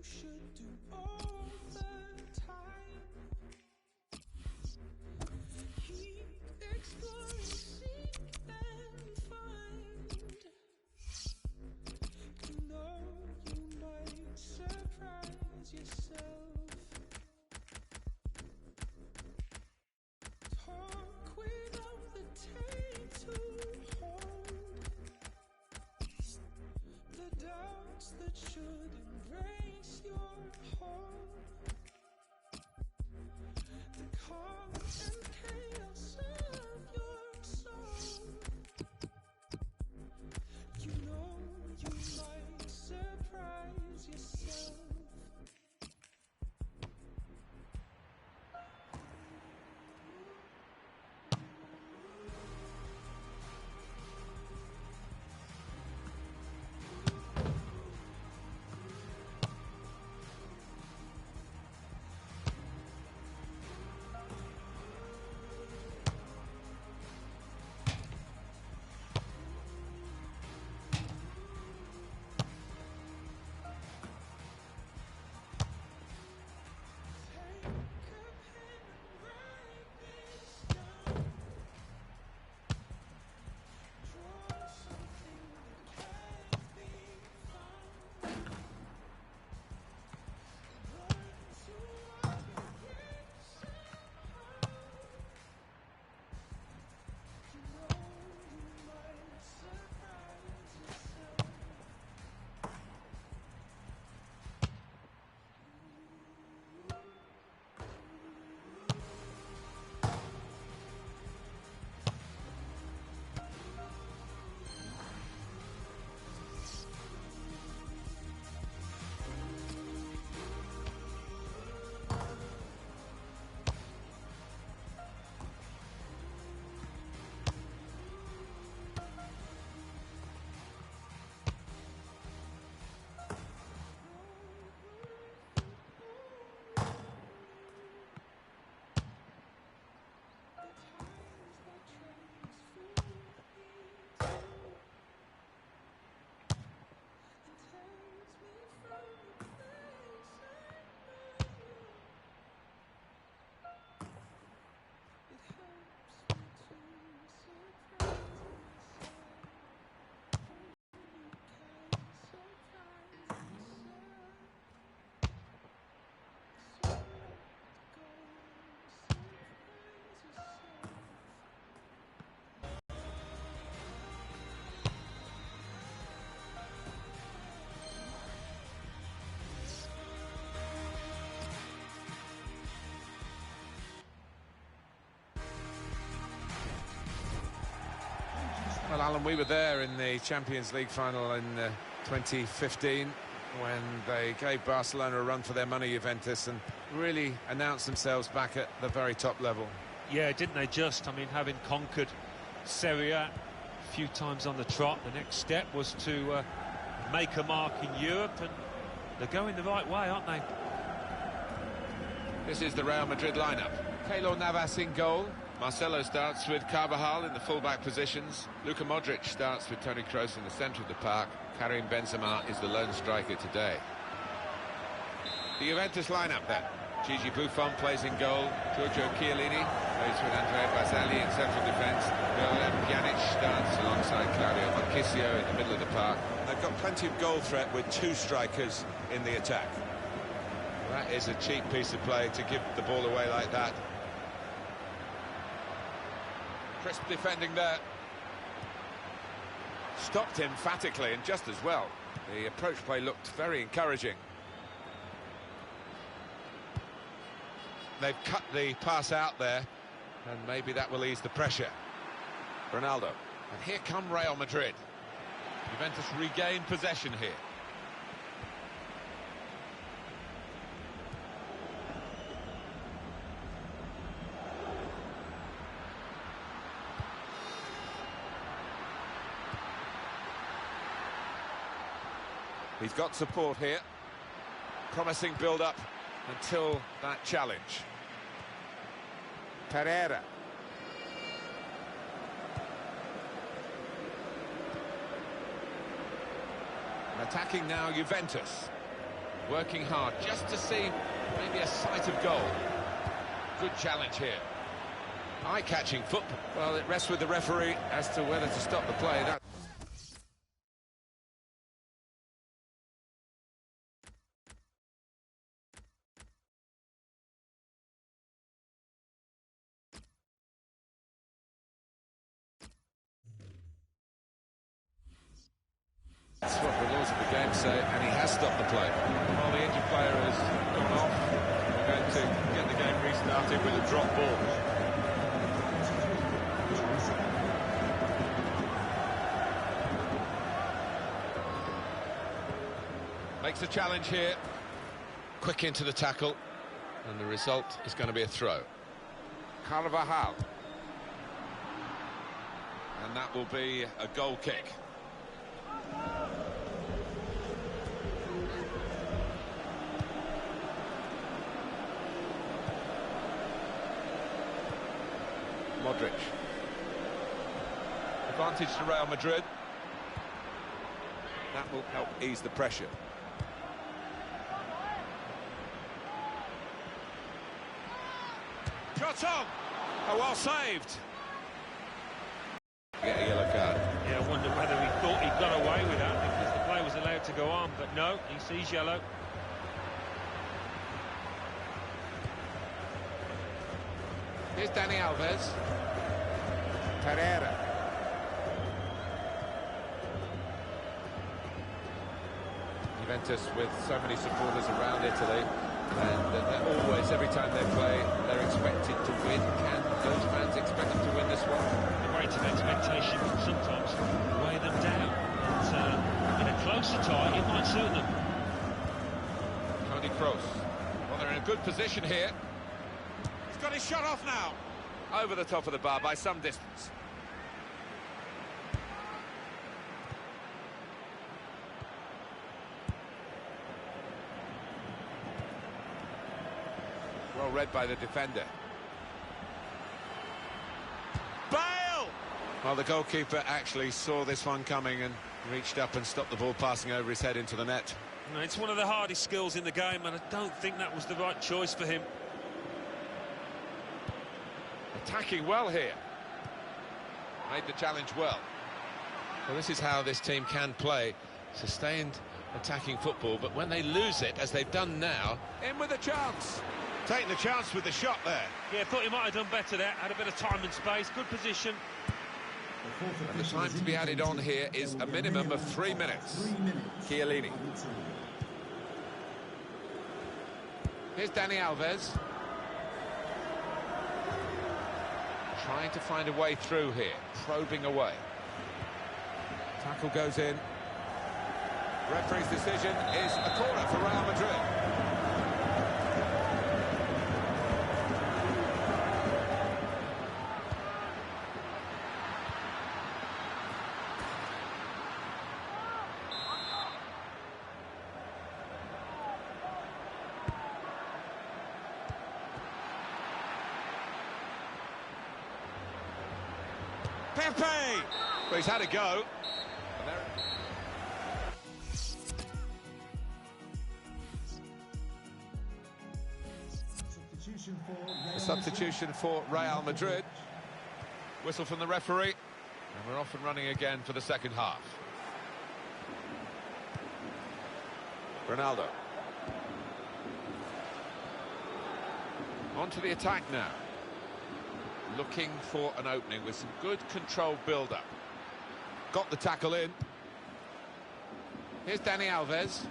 should do all the time. Keep exploring, seek and find. You know you might surprise yourself. Talk without the tape to hold the doubts that should embrace your whole. The calm and chaos of your soul. You know you might surprise yourself. Well, Alan, we were there in the Champions League final in 2015 when they gave Barcelona a run for their money, Juventus, and really announced themselves back at the very top level. Yeah, didn't they just? I mean, having conquered Serie A a few times on the trot, the next step was to make a mark in Europe, and they're going the right way, aren't they? This is the Real Madrid lineup. Keylor Navas in goal. Marcelo starts with Carvajal in the full-back positions. Luka Modric starts with Toni Kroos in the centre of the park. Karim Benzema is the lone striker today. The Juventus lineup then. Gigi Buffon plays in goal. Giorgio Chiellini plays with Andrea Barzagli in central defence. Miralem Pjanic starts alongside Claudio Marchisio in the middle of the park. They've got plenty of goal threat with two strikers in the attack. That is a cheap piece of play to give the ball away like that. Crisp defending there. Stopped emphatically and just as well. The approach play looked very encouraging. They've cut the pass out there, and maybe that will ease the pressure. Ronaldo. And here come Real Madrid. Juventus regain possession here. He's got support here. Promising build-up until that challenge. Pereira. And attacking now Juventus. Working hard just to see maybe a sight of goal. Good challenge here. Eye-catching football. Well, it rests with the referee as to whether to stop the play. That's what the laws of the game say, and he has stopped the play. Well, the injured player has gone off. We're going to get the game restarted with a drop ball. Makes a challenge here. Quick into the tackle. And the result is going to be a throw. Carvajal. And that will be a goal kick. Modric. Advantage to Real Madrid. That will help ease the pressure. Shot on! Oh, well saved. Get a yellow card. Yeah, I wonder whether he thought he got away with that because the play was allowed to go on, but no, he sees yellow. Here's Dani Alves. Pereira. Juventus with so many supporters around Italy, and they're always, every time they play, they're expected to win. Can those fans expect them to win this one? The weight of expectation can sometimes weigh them down. But in a closer tie, it might suit them. Toni Kroos. Well, they're in a good position here. He's got his shot off now. Over the top of the bar by some distance. Well read by the defender. Bale! Well, the goalkeeper actually saw this one coming and reached up and stopped the ball passing over his head into the net. No, it's one of the hardest skills in the game, and I don't think that was the right choice for him. Attacking well here. Made the challenge well. Well, this is how this team can play. Sustained attacking football, but when they lose it, as they've done now... In with a chance. Taking the chance with the shot there. Yeah, thought he might have done better there. Had a bit of time and space, good position. And the time to be added on here is a minimum of 3 minutes. Chiellini. Here's Dani Alves. Trying to find a way through here, probing away. Tackle goes in. Referee's decision is a corner for Real Madrid. Pepe! Well, he's had a go. A substitution for Real Madrid. Whistle from the referee. And we're off and running again for the second half. Ronaldo. On to the attack now. Looking for an opening with some good controlled build-up. Got the tackle in. Here's Dani Alves.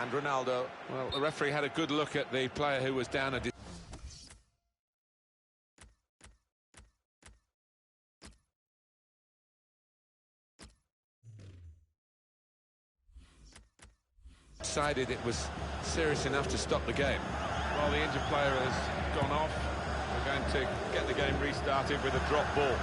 And Ronaldo. Well, the referee had a good look at the player who was down and decided it was serious enough to stop the game. Well, the injured player has gone off. We're going to get the game restarted with a drop ball.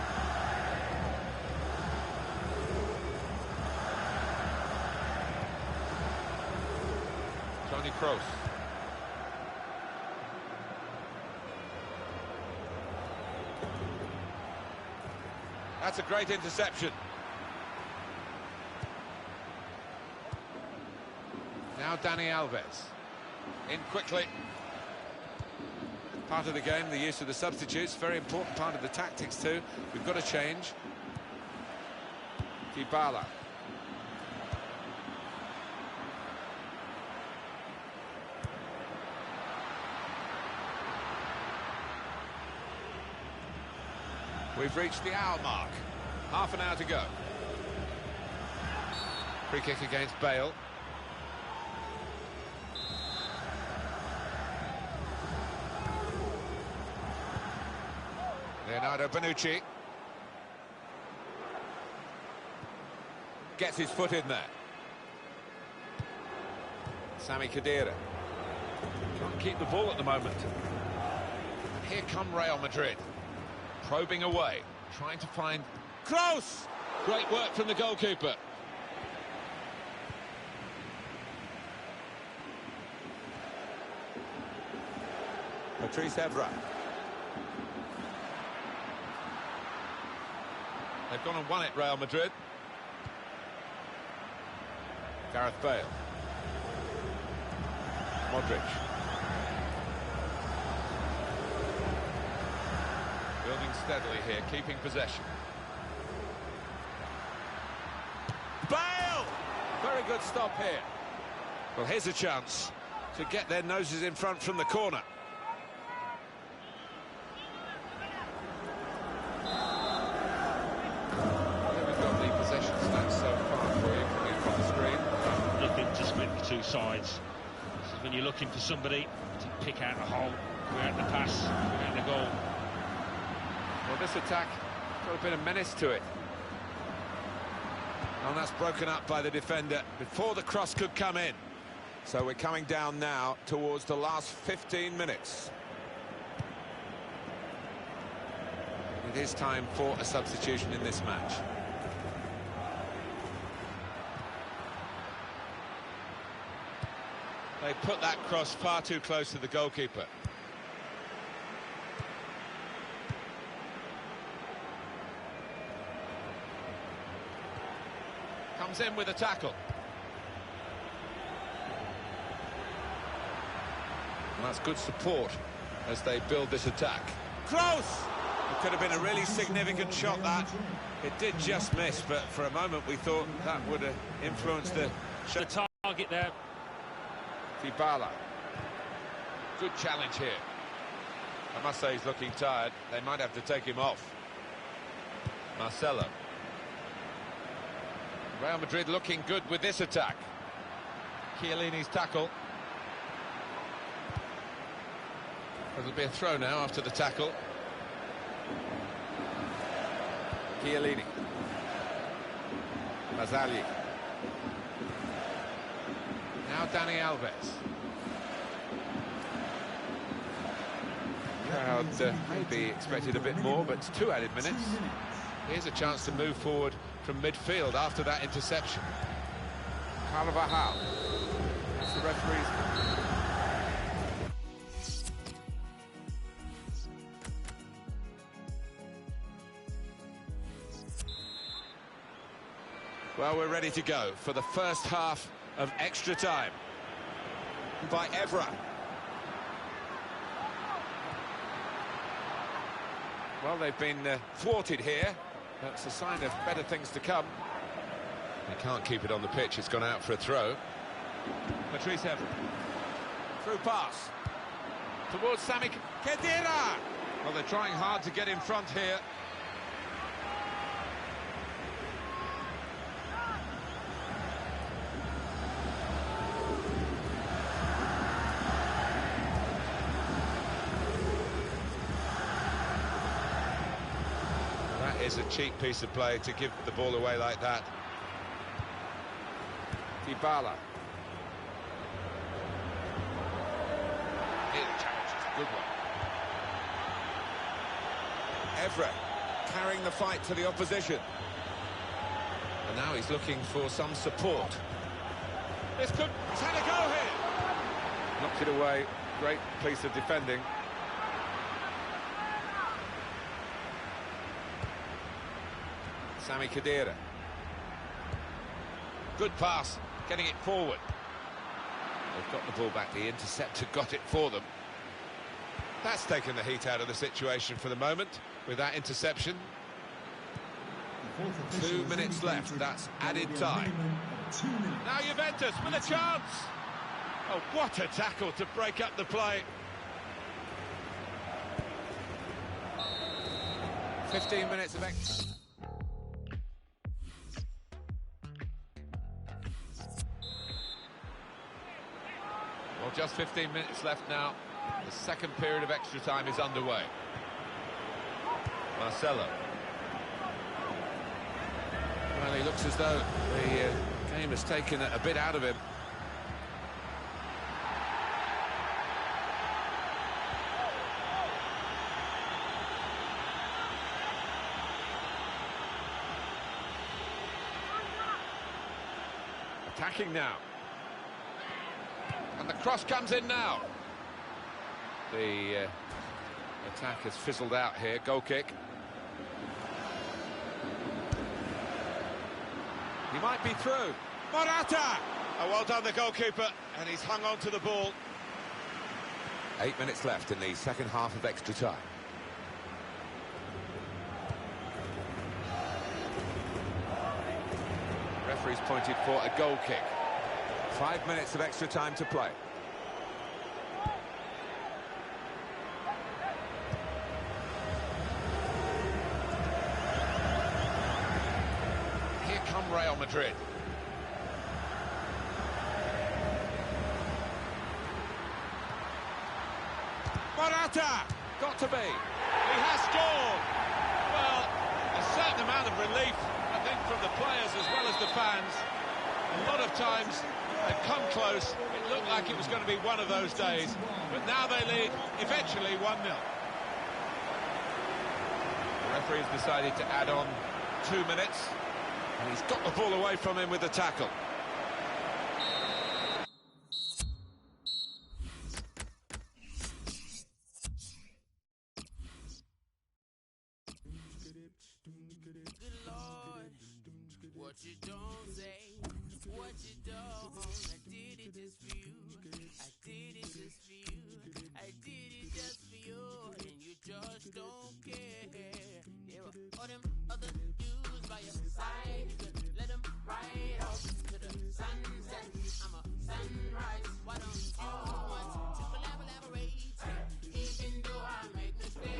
Toni Kroos. That's a great interception. Now Dani Alves. In quickly. Part of the game, the use of the substitutes, very important part of the tactics too. We've got to change. Dybala. We've reached the hour mark. Half an hour to go. Free kick against Bale. Leonardo Bonucci. Gets his foot in there. Sami Khedira. Can't keep the ball at the moment. And here come Real Madrid. Probing away, trying to find Kroos! Great work from the goalkeeper. Patrice Evra. They've gone and won it, Real Madrid. Gareth Bale. Modric. Building steadily here, keeping possession. Bale! Very good stop here. Well, here's a chance to get their noses in front from the corner. We've got the possession stats so far for you, coming from the screen. Looking to split the two sides. This is when you're looking for somebody to pick out a hole, create the pass, create the goal. Well, this attack got a bit of menace to it. And that's broken up by the defender before the cross could come in. So we're coming down now towards the last 15 minutes. It is time for a substitution in this match. They put that cross far too close to the goalkeeper. Comes in with a tackle. And that's good support as they build this attack. Close! It could have been a really significant shot, that. It did just miss, but for a moment we thought that would have influenced the shot. The target there. Dybala. Good challenge here. I must say he's looking tired. They might have to take him off. Marcelo. Real Madrid looking good with this attack. Chiellini's tackle. It'll be a throw now after the tackle. Chiellini. Mazzagli. Now Dani Alves. Crowd maybe expected a bit more, but it's 2 added minutes. Here's a chance to move forward from midfield after that interception. Carvajal. That's the referee's. Well, we're ready to go for the first half of extra time. By Evra. Well, they've been thwarted here. That's a sign of better things to come. They can't keep it on the pitch. It's gone out for a throw. Patrice Evra. Through pass. Towards Sami Khedira. Well, they're trying hard to get in front here. Is a cheap piece of play to give the ball away like that. Dybala. Here the challenge is a good one. Evra carrying the fight to the opposition. And now he's looking for some support. This could... He's had a go here! Knocked it away. Great piece of defending. Sami Khedira. Good pass, getting it forward. They've got the ball back, the interceptor got it for them. That's taken the heat out of the situation for the moment with that interception. 2 minutes left, that's added time. Now Juventus with a chance! Oh, what a tackle to break up the play. 15 minutes of extra. Well, just 15 minutes left now. The second period of extra time is underway. Marcelo. Well, he looks as though the game has taken a bit out of him. Attacking now. And the cross comes in now. The attack has fizzled out here. Goal kick. He might be through. Morata! Oh, well done, the goalkeeper. And he's hung on to the ball. 8 minutes left in the second half of extra time. Referee's pointed for a goal kick. 5 minutes of extra time to play. Here come Real Madrid. Morata! Got to be. He has scored. Well, a certain amount of relief, I think, from the players as well as the fans. A lot of times they've come close. It looked like it was going to be one of those days. But now they lead, eventually 1-0. The referee has decided to add on 2 minutes. And he's got the ball away from him with the tackle. What you don't say, what you don't. I did it just for you. I did it just for you. I did it just for you, and you just don't care. There are all them other dudes by your side. You could let them ride off to the sunset. I'm a sunrise. Why don't you want to collaborate? Even though I make mistakes.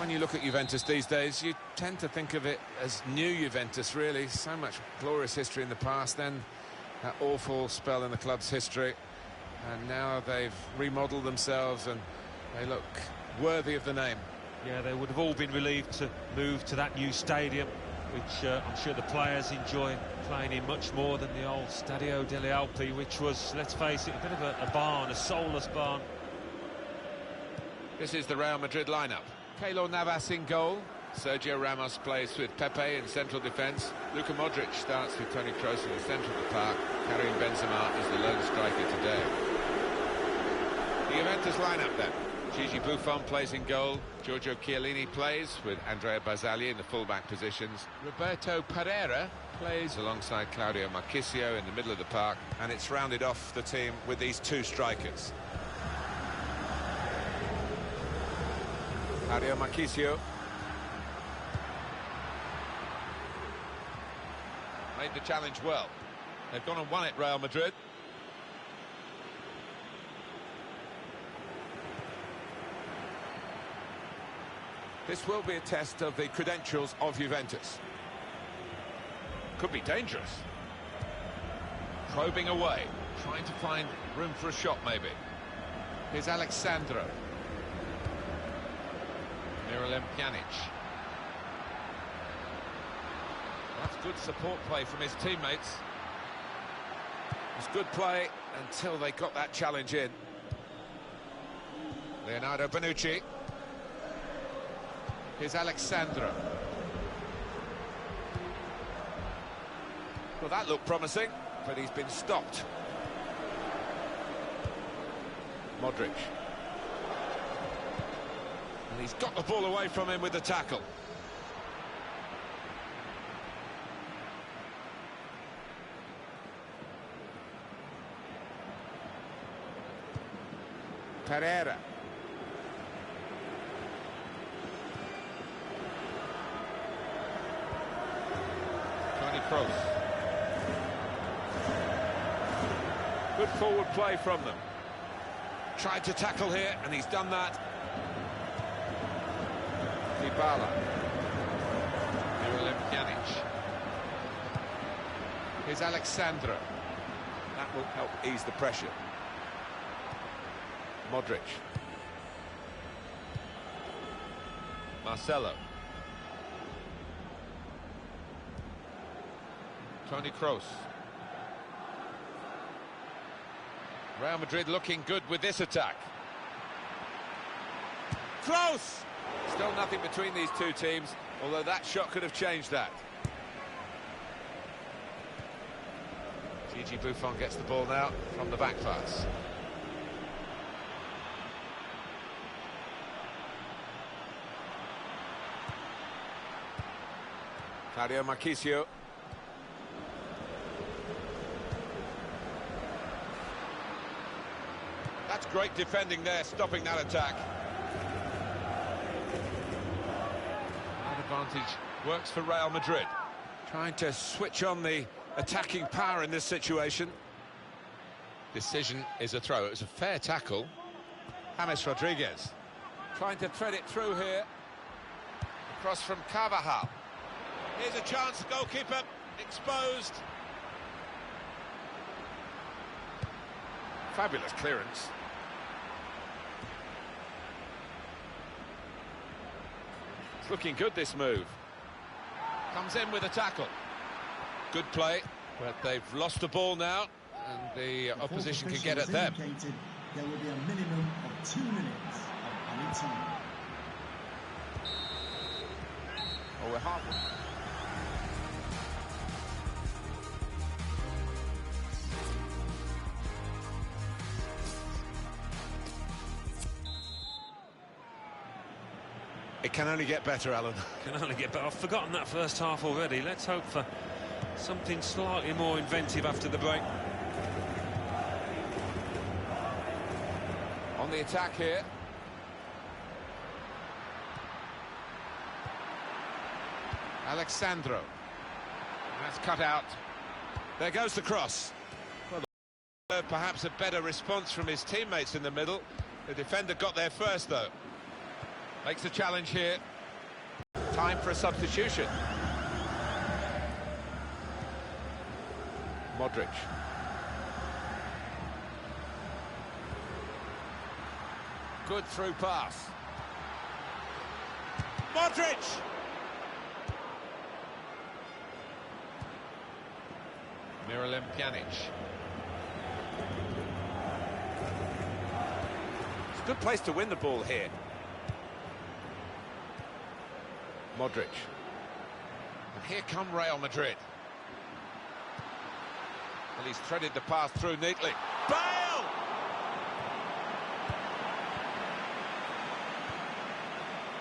When you look at Juventus these days, you tend to think of it as new Juventus, really. So much glorious history in the past, then that awful spell in the club's history. And now they've remodeled themselves and they look worthy of the name. Yeah, they would have all been relieved to move to that new stadium, which I'm sure the players enjoy playing in much more than the old Stadio delle Alpi, which was, let's face it, a bit of a barn, a soulless barn. This is the Real Madrid lineup. Keylor Navas in goal. Sergio Ramos plays with Pepe in central defence. Luka Modric starts with Toni Kroos in the centre of the park. Karim Benzema is the lone striker today. The Juventus lineup then. Gigi Buffon plays in goal. Giorgio Chiellini plays with Andrea Barzagli in the full-back positions. Roberto Pereira plays alongside Claudio Marchisio in the middle of the park. And it's rounded off the team with these two strikers. Claudio Marchisio. Made the challenge well. They've gone and won it, Real Madrid. This will be a test of the credentials of Juventus. Could be dangerous. Probing away, trying to find room for a shot maybe. Here's Alexandro. Miralem Pjanic. That's good support play from his teammates. It's good play until they got that challenge in. Leonardo Bonucci. Here's Alexandro. Well, that looked promising, but he's been stopped. Modric. And he's got the ball away from him with the tackle. Pereira. Toni Kroos. Good forward play from them. Tried to tackle here, and he's done that. Dybala. Miralem Pjanic. Here's Alexandro. That will help ease the pressure. Modric. Marcelo. Toni Kroos. Real Madrid looking good with this attack. Kroos! Still nothing between these two teams, although that shot could have changed that. Gigi Buffon gets the ball now from the back pass. Claudio Marchisio. That's great defending there, stopping that attack. That advantage works for Real Madrid. Trying to switch on the attacking power in this situation. Decision is a throw. It was a fair tackle. James Rodriguez trying to thread it through here. Across from Carvajal. Here's a chance, goalkeeper exposed. Fabulous clearance. It's looking good, this move. Comes in with a tackle. Good play, but they've lost the ball now, and the opposition can get at them. There will be a minimum of 2 minutes of added time. Oh, we're halfway. It can only get better, Alan. Can only get better. I've forgotten that first half already. Let's hope for something slightly more inventive after the break. On the attack here. Alexandro. That's cut out. There goes the cross. Well, perhaps a better response from his teammates in the middle. The defender got there first, though. Makes the challenge here. Time for a substitution. Modric. Good through pass. Modric! Miralem Pjanic. It's a good place to win the ball here. Modric. And here come Real Madrid. Well, he's threaded the pass through neatly. Bale!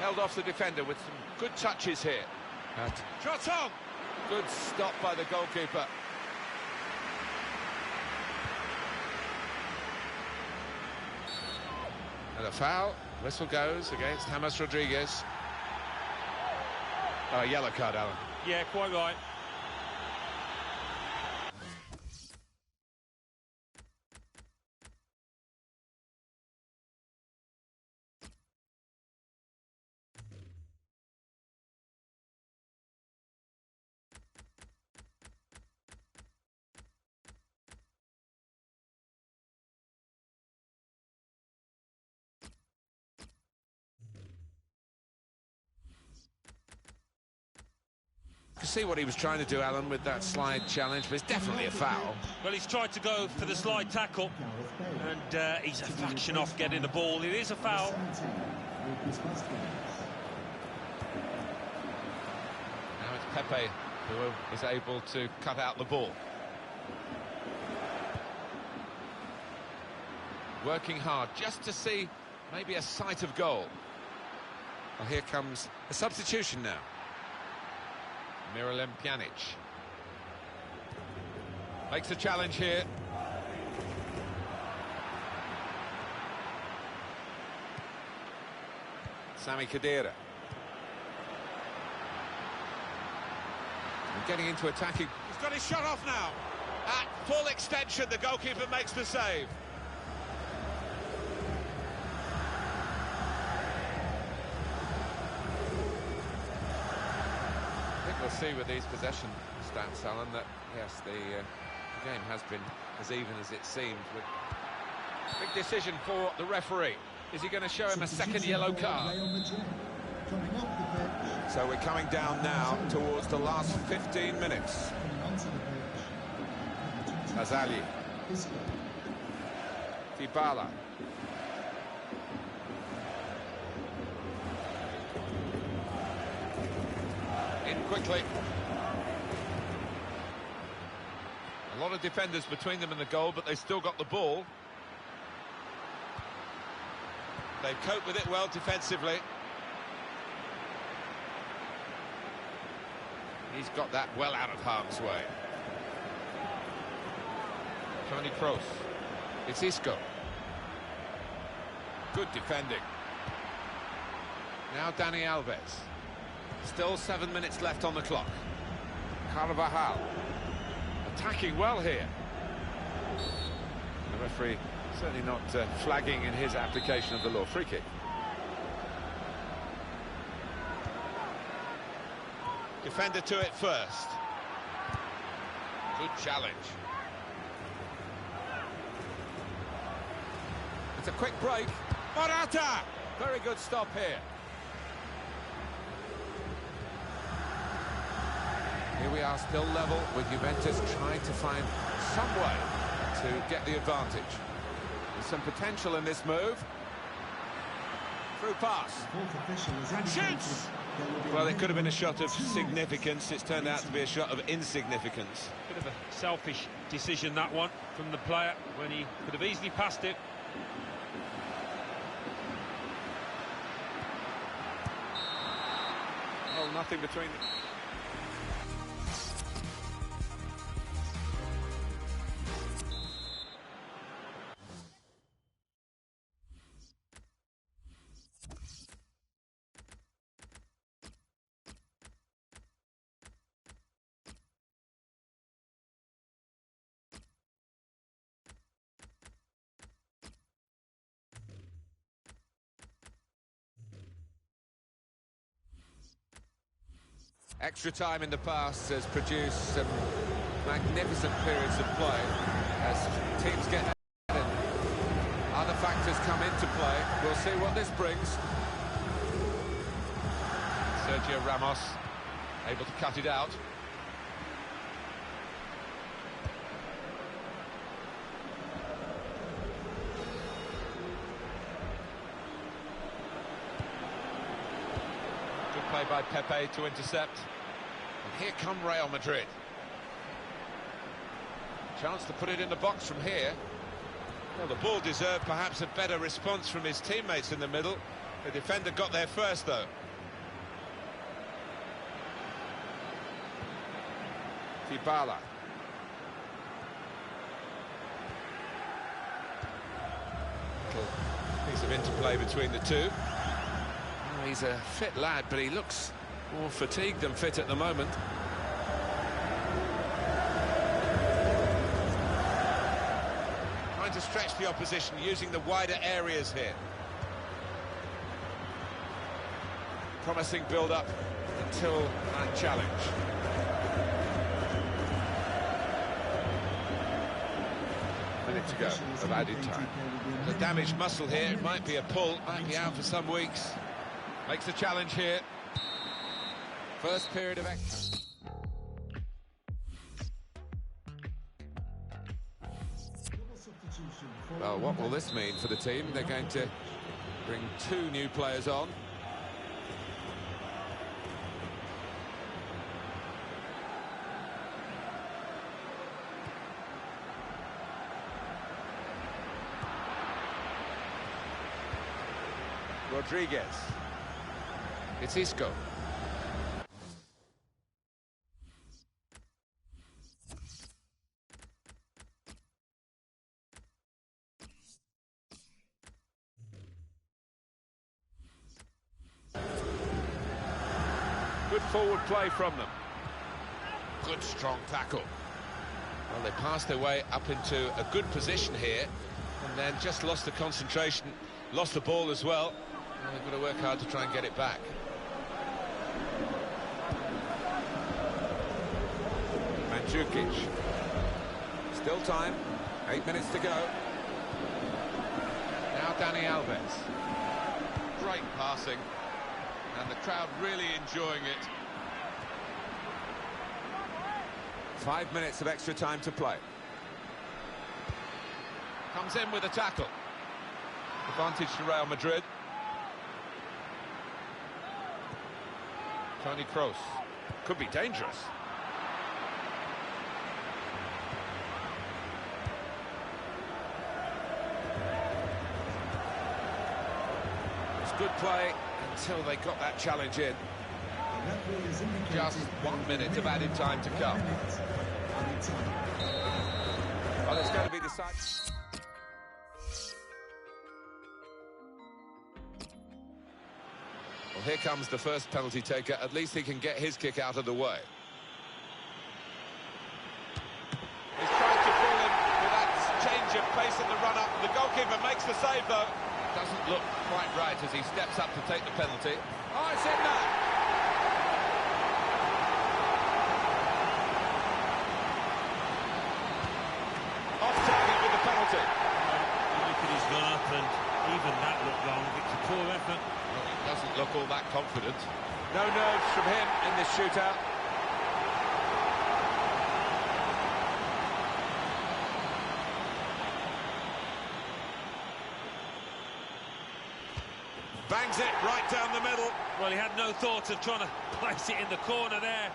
Held off the defender with some good touches here. Shot on! Good stop by the goalkeeper. And a foul. Whistle goes against James Rodriguez. Oh, yellow card, Alan. Yeah, quite right. You see what he was trying to do, Alan, with that slide challenge, but it's definitely a foul. Well, he's tried to go for the slide tackle, and he's a fraction off getting the ball. It is a foul. Now it's Pepe who is able to cut out the ball. Working hard just to see maybe a sight of goal. Well, here comes a substitution now. Miralem Pjanic makes a challenge here. Sami Khedira. And getting into attacking. He's got his shot off now. At full extension, the goalkeeper makes the save. We'll see with these possession stats, Alan, that yes, the game has been as even as it seems. With big decision for the referee. Is he going to show him a second yellow card? So we're coming down now towards the last 15 minutes. Azali. Dybala. In quickly. A lot of defenders between them and the goal, but they still got the ball. They've coped with it well defensively. He's got that well out of harm's way. Toni Kroos. It's Isco. Good defending. Now Dani Alves. Still 7 minutes left on the clock. Carvajal attacking well here. The referee certainly not flagging in his application of the law. Free kick. Defender to it first. Good challenge. It's a quick break. Morata! Very good stop here. Here we are, still level, with Juventus trying to find some way to get the advantage. There's some potential in this move. Through pass. And shoots! Well, it could have been a shot of significance. It's turned out to be a shot of insignificance. Bit of a selfish decision, that one, from the player, when he could have easily passed it. Well, nothing between them. Extra time in the past has produced some magnificent periods of play as teams get ahead and other factors come into play. We'll see what this brings. Sergio Ramos able to cut it out. Good play by Pepe to intercept. And here come Real Madrid. Chance to put it in the box from here. Well, the ball deserved perhaps a better response from his teammates in the middle. The defender got there first, though. Dybala. Little piece of interplay between the two. Oh, he's a fit lad, but he looks more fatigued than fit at the moment. Trying to stretch the opposition using the wider areas here. Promising build-up until that challenge. Minute to go of added time. The damaged muscle here, it might be a pull, might be out for some weeks. Makes the challenge here. First period of action. Well, what will this mean for the team? They're going to bring 2 new players on. Rodriguez. It's Isco. Good forward play from them. Good strong tackle. Well, they passed their way up into a good position here and then just lost the concentration, lost the ball as well. Well, they've got to work hard to try and get it back. Mandzukic. Still time. 8 minutes to go. Now Dani Alves. Great passing. And the crowd really enjoying it. 5 minutes of extra time to play. Comes in with a tackle. Advantage to Real Madrid. Toni Kroos. Could be dangerous. It's good play until they got that challenge in. Just 1 minute of added time to come. Well, it's going to be decided. Well, here comes the first penalty taker. At least he can get his kick out of the way. He's tried to pull him with that change of pace in the run-up. The goalkeeper makes the save, though. Doesn't look quite right as he steps up to take the penalty. Oh, it's in there! Off target with the penalty. Look at his run up, and even that looked wrong. It's a poor effort. Well, he doesn't look all that confident. No nerves from him in this shootout. Bangs it right down the middle. Well, he had no thought of trying to place it in the corner there.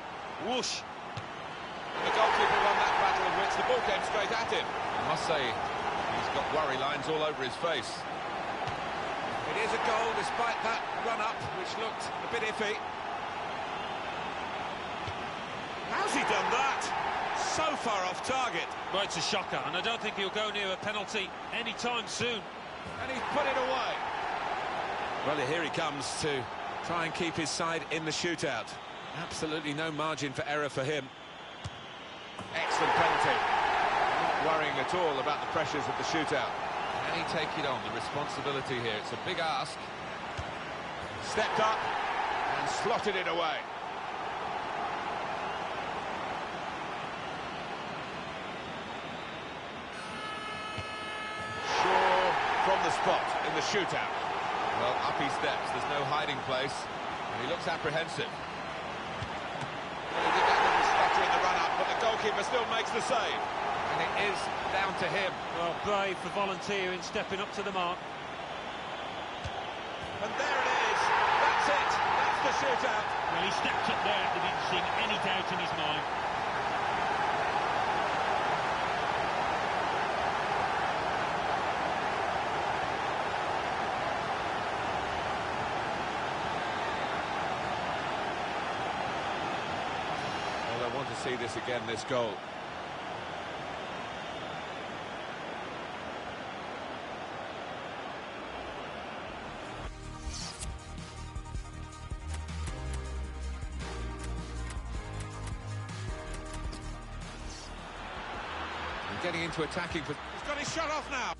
Whoosh. And the goalkeeper won that battle of wits. The ball came straight at him. I must say, he's got worry lines all over his face. It is a goal despite that run-up, which looked a bit iffy. How's he done that? So far off target. Well, it's a shocker, and I don't think he'll go near a penalty anytime soon. And he's put it away. Well, here he comes to try and keep his side in the shootout. Absolutely no margin for error for him. Excellent penalty. Not worrying at all about the pressures of the shootout. Can he take it on, the responsibility here? It's a big ask. Stepped up and slotted it away. on the spot in the shootout. Well, up he steps, there's no hiding place, and he looks apprehensive. Well, he did that little stutter in the run-up, but the goalkeeper still makes the save. And it is down to him. Well, brave for volunteering, stepping up to the mark. And there it is. That's it. That's the shootout. Well, he stepped up there. There didn't seem any doubt in his mind. Well, I want to see this again, this goal. Getting into attacking. He's got his shot off now.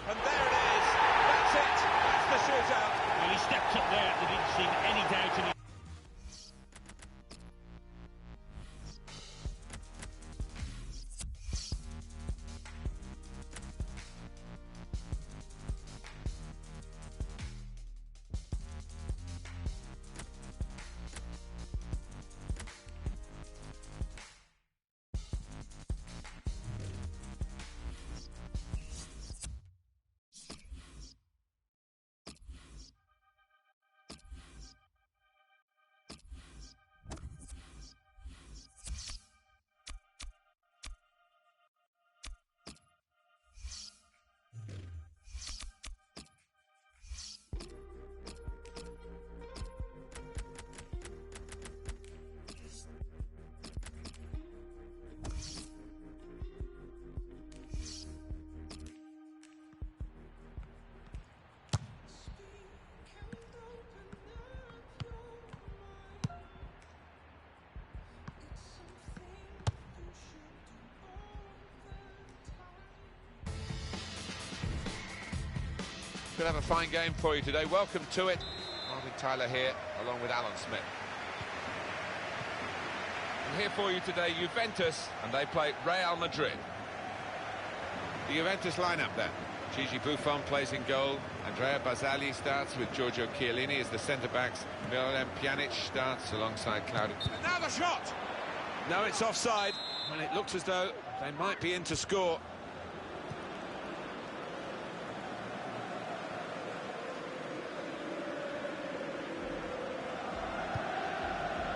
And there it is. That's it. That's the shootout. Well, he stepped up there. There didn't seem any doubt in his mind. Could have a fine game for you today. Welcome to it. Marvin Tyler here, along with Alan Smith. And here for you today, Juventus, and they play Real Madrid. The Juventus lineup then. Gigi Buffon plays in goal. Andrea Barzagli starts with Giorgio Chiellini as the centre-backs. Miralem Pjanic starts alongside Claudio. Now the shot. No, it's offside. And it looks as though they might be in to score.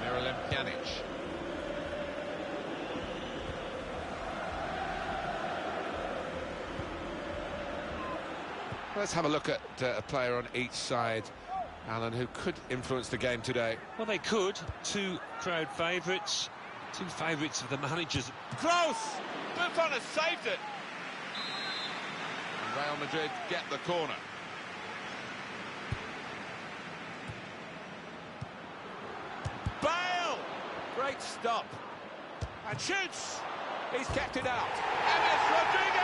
Miralem Pjanic. Let's have a look at a player on each side, Alan, who could influence the game today. Well, they could. Two crowd favourites. Two favourites of the managers. Close! Buffon has saved it. And Real Madrid get the corner. Bale! Great stop. And shoots! He's kept it out. James Rodriguez!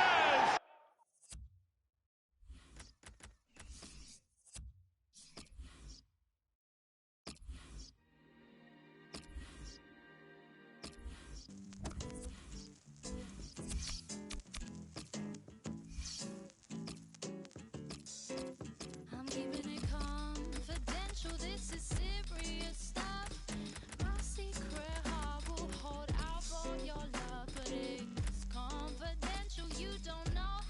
I'm keeping it confidential, this is serious stuff. My secret heart will hold out for your love, but it's confidential, you don't know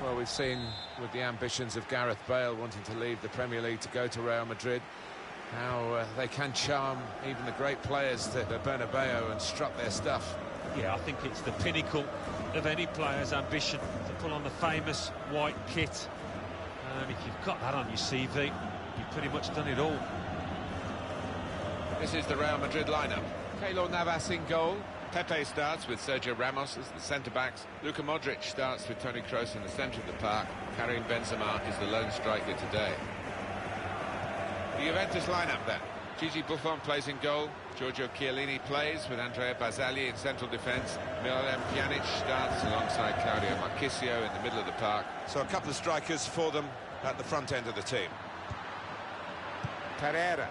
Well, we've seen with the ambitions of Gareth Bale wanting to leave the Premier League to go to Real Madrid, how they can charm even the great players to Bernabeu and strut their stuff. Yeah, I think it's the pinnacle of any player's ambition to pull on the famous white kit. And if you've got that on your CV, you've pretty much done it all. This is the Real Madrid lineup. Keylor Navas in goal. Pepe starts with Sergio Ramos as the centre-backs. Luka Modric starts with Toni Kroos in the centre of the park. Karim Benzema is the lone striker today. The Juventus lineup then. Gigi Buffon plays in goal. Giorgio Chiellini plays with Andrea Bazzagli in central defence. Miralem Pjanic starts alongside Claudio Marchisio in the middle of the park. So a couple of strikers for them at the front end of the team. Pereira.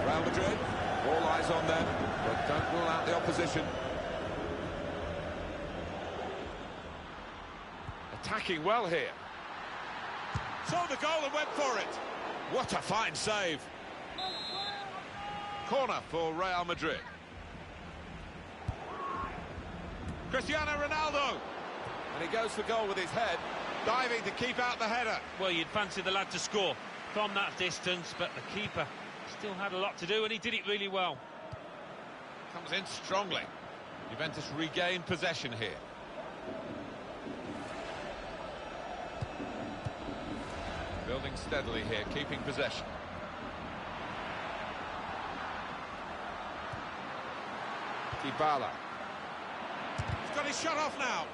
Real Madrid, all eyes on them, but don't rule out the opposition. Attacking well here. Saw the goal and went for it. What a fine save. Corner for Real Madrid. Cristiano Ronaldo. And he goes for goal with his head, diving to keep out the header. Well, you'd fancy the lad to score from that distance, but the keeper still had a lot to do, and he did it really well. Comes in strongly. Juventus regain possession here. Building steadily here, keeping possession. Dybala. He's got his shot off now.